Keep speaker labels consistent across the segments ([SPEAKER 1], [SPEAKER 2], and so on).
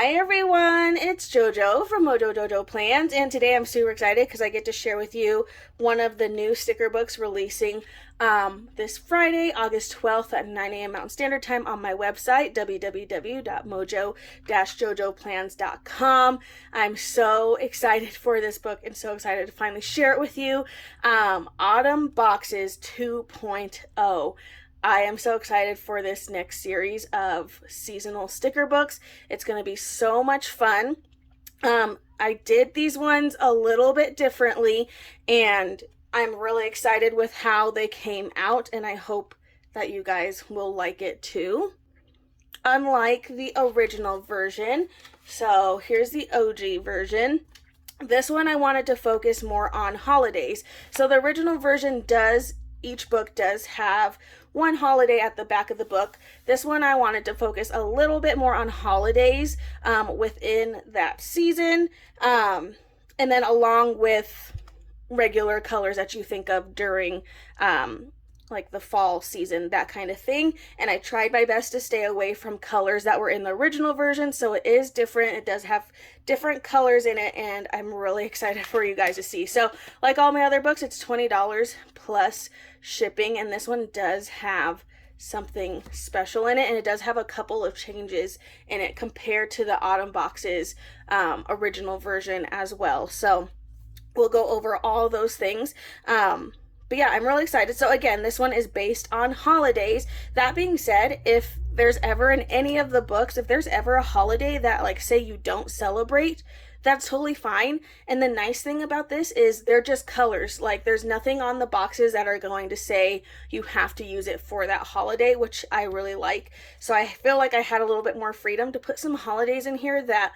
[SPEAKER 1] Hi everyone, it's JoJo from Mojo Dojo Plans, and today I'm super excited because I get to share with you one of the new sticker books releasing this Friday, August 12th at 9 a.m. Mountain Standard Time on my website, www.mojo-jojoplans.com. I'm so excited for this book and so excited to finally share it with you. Autumn Boxes 2.0. I am so excited for this next series of seasonal sticker books. It's going to be so much fun. I did these ones a little bit differently, and I'm really excited with how they came out, and I hope that you guys will like it too. Unlike the original version, so here's the OG version. This one I wanted to focus more on holidays. So the original version each book does have one holiday at the back of the book. This one I wanted to focus a little bit more on holidays within that season, and then along with regular colors that you think of during like the fall season, that kind of thing. And I tried my best to stay away from colors that were in the original version, so it is different. It does have different colors in it, and I'm really excited for you guys to see. So like all my other books, it's $20 plus shipping, and this one does have something special in it, and it does have a couple of changes in it compared to the Autumn Boxes original version as well. So we'll go over all those things. But yeah, I'm really excited. So again, this one is based on holidays. That being said, if there's ever in any of the books, if there's ever a holiday that, like, say you don't celebrate, that's totally fine. And the nice thing about this is they're just colors. Like, there's nothing on the boxes that are going to say you have to use it for that holiday, which I really like. So I feel like I had a little bit more freedom to put some holidays in here that,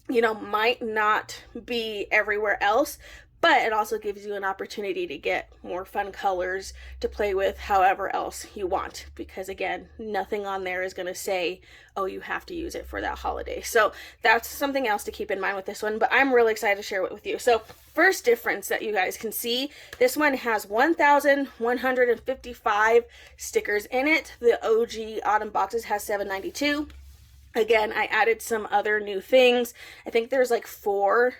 [SPEAKER 1] you know, might not be everywhere else, but it also gives you an opportunity to get more fun colors to play with however else you want, because again, nothing on there is going to say, oh, you have to use it for that holiday. So that's something else to keep in mind with this one, but I'm really excited to share it with you. So first difference that you guys can see, this one has 1,155 stickers in it. The OG Autumn Boxes has 792. Again, I added some other new things. I think there's like 4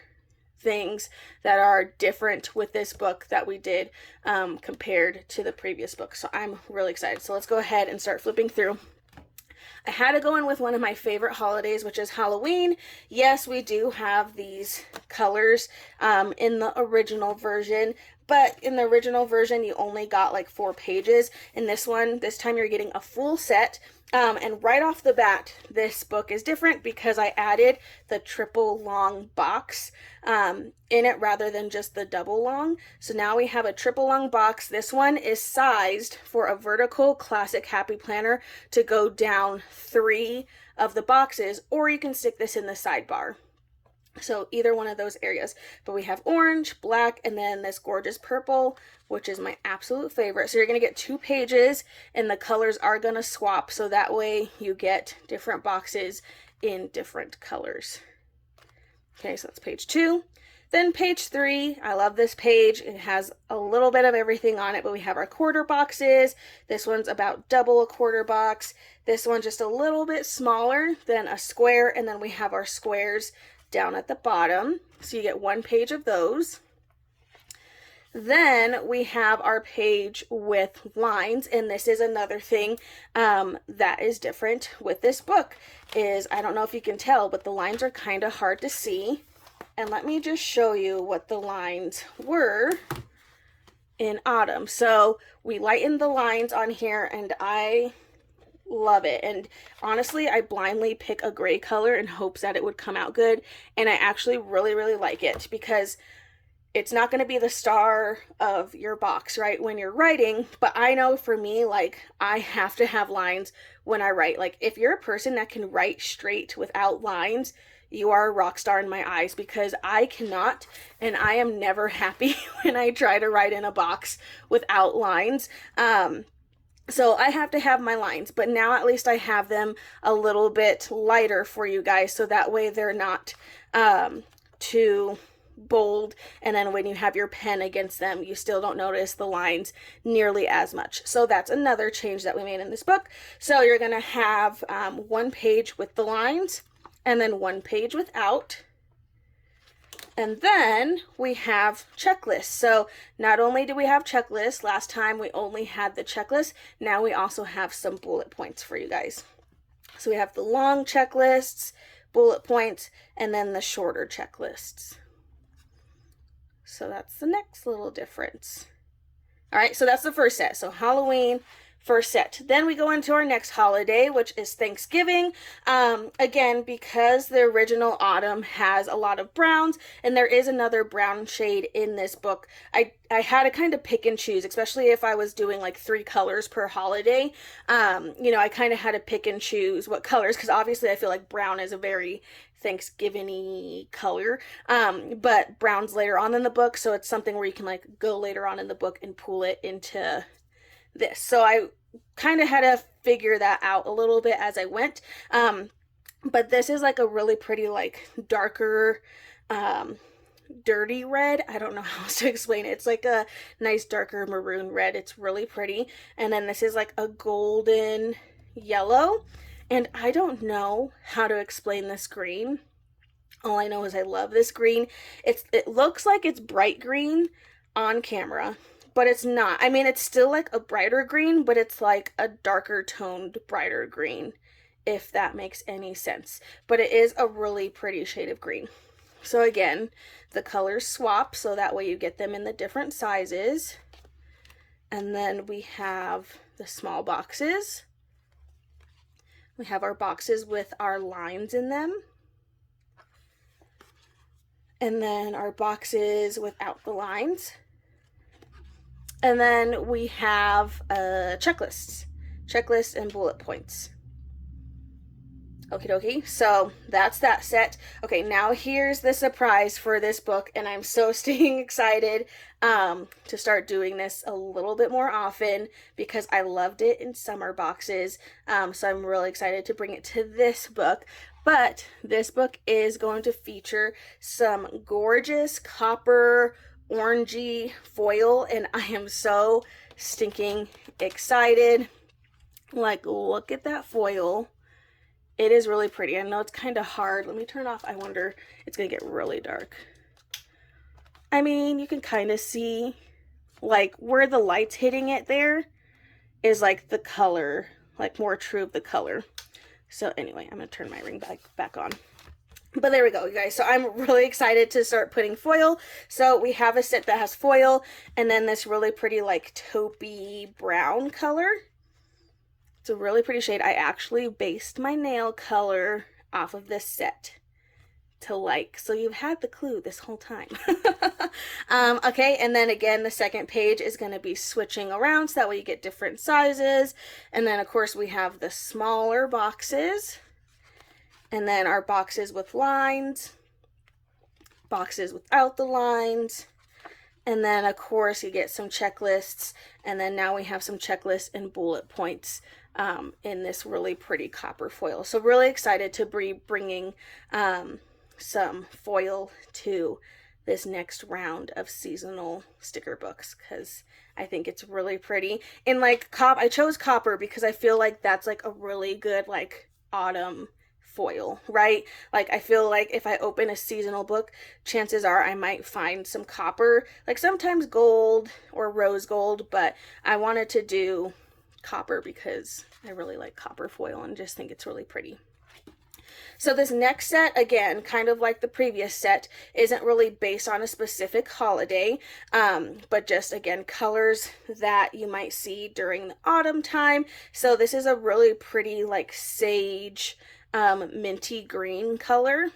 [SPEAKER 1] things that are different with this book that we did compared to the previous book. So I'm really excited. So let's go ahead and start flipping through. I had to go in with one of my favorite holidays, which is Halloween. Yes, we do have these colors in the original version, but in the original version, you only got like 4 pages. In this one, this time you're getting a full set. And right off the bat, this book is different because I added the triple long box in it rather than just the double long. So now we have a triple long box. This one is sized for a vertical classic happy planner to go down 3 of the boxes, or you can stick this in the sidebar. So either one of those areas. But we have orange, black, and then this gorgeous purple, which is my absolute favorite. So you're going to get 2 pages, and the colors are going to swap, so that way you get different boxes in different colors. Okay, so that's page 2. Then page 3, I love this page. It has a little bit of everything on it, but we have our quarter boxes. This one's about double a quarter box. This one just a little bit smaller than a square, and then we have our squares down at the bottom. So you get 1 page of those. Then we have our page with lines, and this is another thing that is different with this book is, I don't know if you can tell, but the lines are kind of hard to see. And let me just show you what the lines were in Autumn. So we lightened the lines on here, and I love it. And honestly, I blindly pick a gray color in hopes that it would come out good, and I actually really like it because it's not going to be the star of your box, right, when you're writing, but I know for me, like, I have to have lines when I write. Like, if you're a person that can write straight without lines, you are a rock star in my eyes, because I cannot, and I am never happy when I try to write in a box without lines. So I have to have my lines, but now at least I have them a little bit lighter for you guys, so that way they're not too bold, and then when you have your pen against them, you still don't notice the lines nearly as much. So that's another change that we made in this book. So you're going to have 1 page with the lines, and then 1 page without. And then we have checklists. So not only do we have checklists, last time we only had the checklist, now we also have some bullet points for you guys. So we have the long checklists, bullet points, and then the shorter checklists. So that's the next little difference. All right, so that's the first set. So Halloween, first set. Then we go into our next holiday, which is Thanksgiving. Again, because the original Autumn has a lot of browns, and there is another brown shade in this book, I had to kind of pick and choose, especially if I was doing like 3 colors per holiday. You know, I kind of had to pick and choose what colors, because obviously I feel like brown is a very Thanksgiving-y color, but brown's later on in the book, so it's something where you can like go later on in the book and pull it into this. So I kind of had to figure that out a little bit as I went. But this is like a really pretty, like darker, dirty red. I don't know how else to explain it. It's like a nice darker maroon red. It's really pretty. And then this is like a golden yellow. And I don't know how to explain this green. All I know is I love this green. It looks like it's bright green on camera, but it's not. I mean, it's still like a brighter green, but it's like a darker toned, brighter green, if that makes any sense. But it is a really pretty shade of green. So again, the colors swap, so that way you get them in the different sizes. And then we have the small boxes. We have our boxes with our lines in them. And then our boxes without the lines. And then we have checklists and bullet points. Okie dokie, so that's that set. Okay, now here's the surprise for this book, and I'm so stinking excited to start doing this a little bit more often because I loved it in summer boxes. So I'm really excited to bring it to this book. But this book is going to feature some gorgeous copper orangey foil, and I am so stinking excited. Like, look at that foil. It is really pretty. I know it's kind of hard. Let me turn it off. I wonder, it's going to get really dark. I mean, you can kind of see, like, where the light's hitting it there is, like, the color, like, more true of the color. So, anyway, I'm going to turn my ring back on. But there we go, you guys. So I'm really excited to start putting foil. So we have a set that has foil, and then this really pretty, like, taupey brown color. It's a really pretty shade. I actually based my nail color off of this set to like, so you've had the clue this whole time. Okay, and then again, the second page is going to be switching around so that way you get different sizes. And then, of course, we have the smaller boxes. And then our boxes with lines, boxes without the lines. And then, of course, you get some checklists. And then now we have some checklists and bullet points in this really pretty copper foil. So really excited to be bringing some foil to this next round of seasonal sticker books because I think it's really pretty. And like I chose copper because I feel like that's like a really good like autumn foil, right? Like I feel like if I open a seasonal book, chances are I might find some copper, like sometimes gold or rose gold, but I wanted to do copper because I really like copper foil and just think it's really pretty. So this next set, again, kind of like the previous set, isn't really based on a specific holiday, but just, again, colors that you might see during the autumn time. So this is a really pretty, like, sage, minty green color.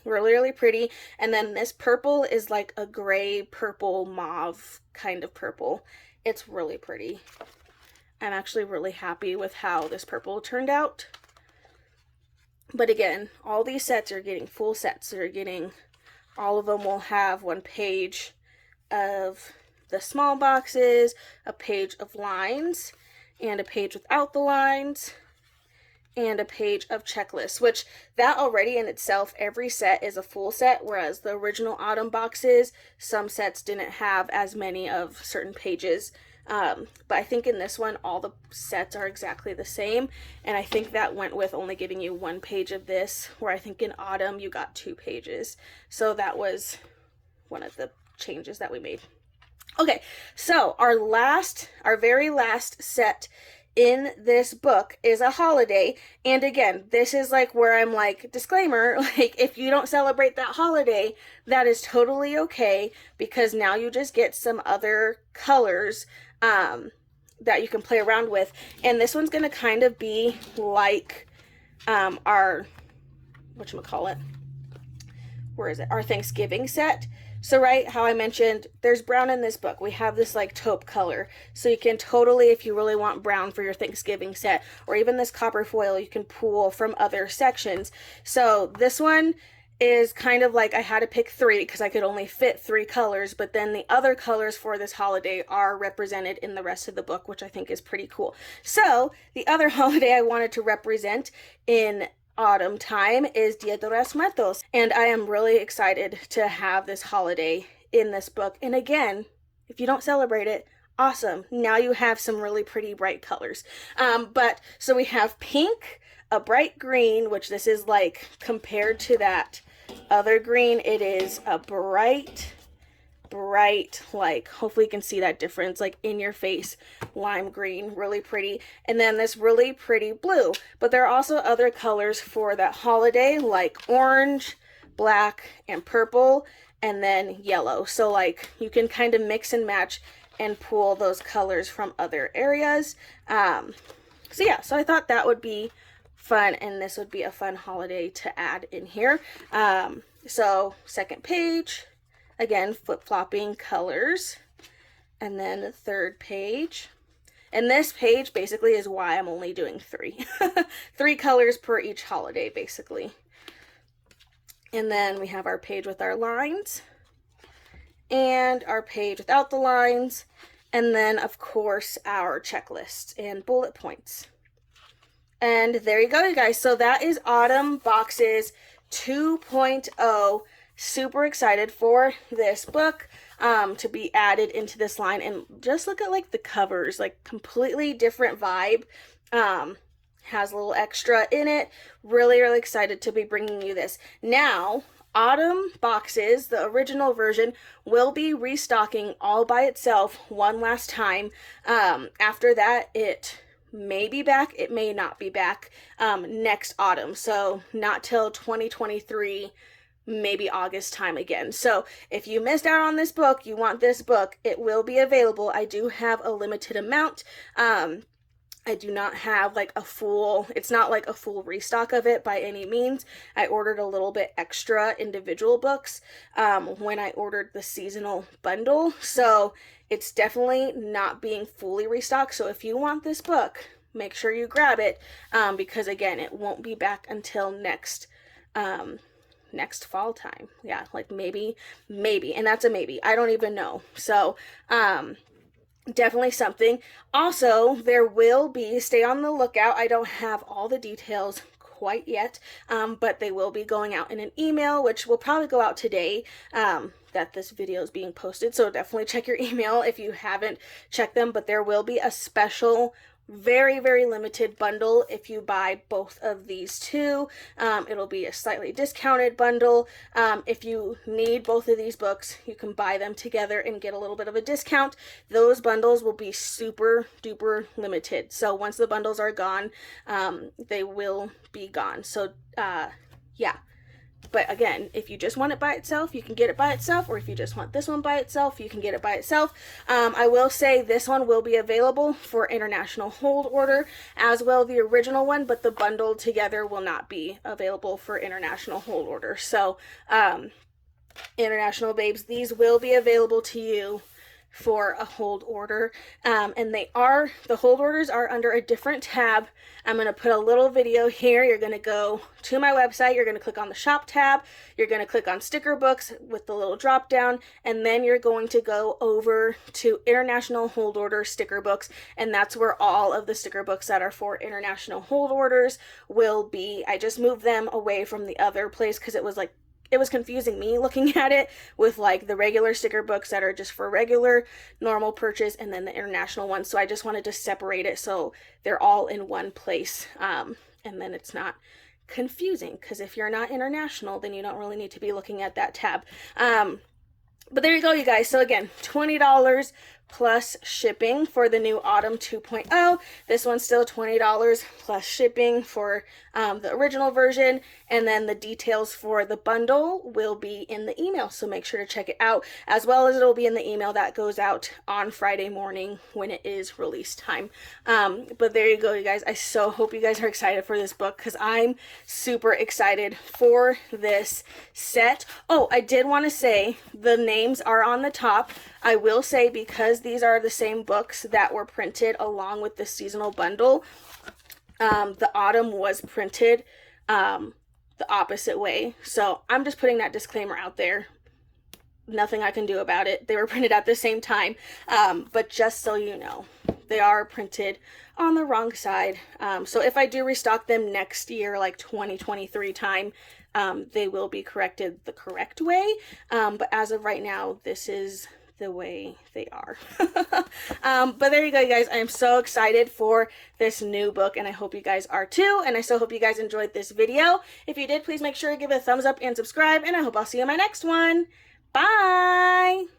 [SPEAKER 1] Really, really pretty. And then this purple is like a gray, purple, mauve kind of purple. It's really pretty. I'm actually really happy with how this purple turned out. But again, all these sets are getting full sets. They're getting, all of them will have one page of the small boxes, a page of lines, and a page without the lines, and a page of checklists, which that already in itself, every set is a full set, whereas the original autumn boxes, some sets didn't have as many of certain pages But I think in this one, all the sets are exactly the same. And I think that went with only giving you 1 page of this, where I think in Autumn you got 2 pages. So that was one of the changes that we made. Okay, so our very last set in this book is a holiday. And again, this is like where I'm like, disclaimer, like if you don't celebrate that holiday, that is totally okay, because now you just get some other colors that you can play around with. And this one's gonna kind of be like our, whatchamacallit, where is it? Our Thanksgiving set. So right, how I mentioned, there's brown in this book. We have this like taupe color. So you can totally, if you really want brown for your Thanksgiving set, or even this copper foil, you can pull from other sections. So this one is kind of like, I had to pick 3 because I could only fit 3 colors, but then the other colors for this holiday are represented in the rest of the book, which I think is pretty cool. So the other holiday I wanted to represent in autumn time is Dia de los Muertos, and I am really excited to have this holiday in this book. And again, if you don't celebrate it, awesome, now you have some really pretty bright colors. But so we have pink, a bright green, which this is like compared to that other green, it is a bright, like, hopefully you can see that difference, like in your face lime green, really pretty. And then this really pretty blue. But there are also other colors for that holiday, like orange, black, and purple, and then yellow. So like you can kind of mix and match and pull those colors from other areas. So yeah, so I thought that would be fun, and this would be a fun holiday to add in here. So second page, again, flip-flopping colors. And then the third page. And this page basically is why I'm only doing 3. 3 colors per each holiday, basically. And then we have our page with our lines. And our page without the lines. And then, of course, our checklist and bullet points. And there you go, you guys. So that is Autumn Boxes 2.0. Super excited for this book to be added into this line. And just look at like the covers, like completely different vibe. Has a little extra in it. Really, really excited to be bringing you this. Now, Autumn Boxes, the original version, will be restocking all by itself one last time. After that, it may be back, it may not be back next autumn. So not till 2023, maybe August time again. So if you missed out on this book, you want this book, it will be available. I do have a limited amount. I do not have like a full, it's not like a full restock of it by any means. I ordered a little bit extra individual books when I ordered the seasonal bundle. So it's definitely not being fully restocked. So if you want this book, make sure you grab it because again, it won't be back until next fall time. Yeah, like maybe, and that's a maybe. I don't even know. So, definitely something. Also, there will be, stay on the lookout. I don't have all the details quite yet, but they will be going out in an email, which will probably go out today, that this video is being posted. So definitely check your email if you haven't checked them, but there will be a special very, very limited bundle if you buy both of these two. It'll be a slightly discounted bundle. If you need both of these books, you can buy them together and get a little bit of a discount. Those bundles will be super duper limited. So once the bundles are gone, they will be gone. So yeah. But again, if you just want it by itself, you can get it by itself, or if you just want this one by itself, you can get it by itself. I will say this one will be available for international hold order, as well the original one, but the bundle together will not be available for international hold order. So, international babes, these will be available to you for a hold order, and the hold orders are under a different tab. I'm going to put a little video here. You're going to go to my website, you're going to click on the shop tab, you're going to click on sticker books with the little drop down, and then you're going to go over to international hold order sticker books, and that's where all of the sticker books that are for international hold orders will be. I just moved them away from the other place because it was like it was confusing me looking at it with like the regular sticker books that are just for regular normal purchase and then the international ones. So I just wanted to separate it so they're all in one place, and then it's not confusing, because if you're not international, then you don't really need to be looking at that tab. But there you go, you guys. So again, $20 plus shipping for the new Autumn 2.0. This one's still $20 plus shipping for the original version, and then the details for the bundle will be in the email, so make sure to check it out, as well as it'll be in the email that goes out on Friday morning when it is release time. But there you go, you guys. I so hope you guys are excited for this book, because I'm super excited for this set. Oh, I did want to say the names are on the top. I will say, because these are the same books that were printed along with the seasonal bundle, the Autumn was printed the opposite way. So I'm just putting that disclaimer out there. Nothing I can do about it. They were printed at the same time. But just so you know, they are printed on the wrong side. So if I do restock them next year, like 2023 time, they will be corrected the correct way. But as of right now, this is the way they are. But there you go, you guys. I am so excited for this new book, and I hope you guys are too, and I so hope you guys enjoyed this video. If you did, please make sure to give it a thumbs up and subscribe, and I hope I'll see you in my next one. Bye!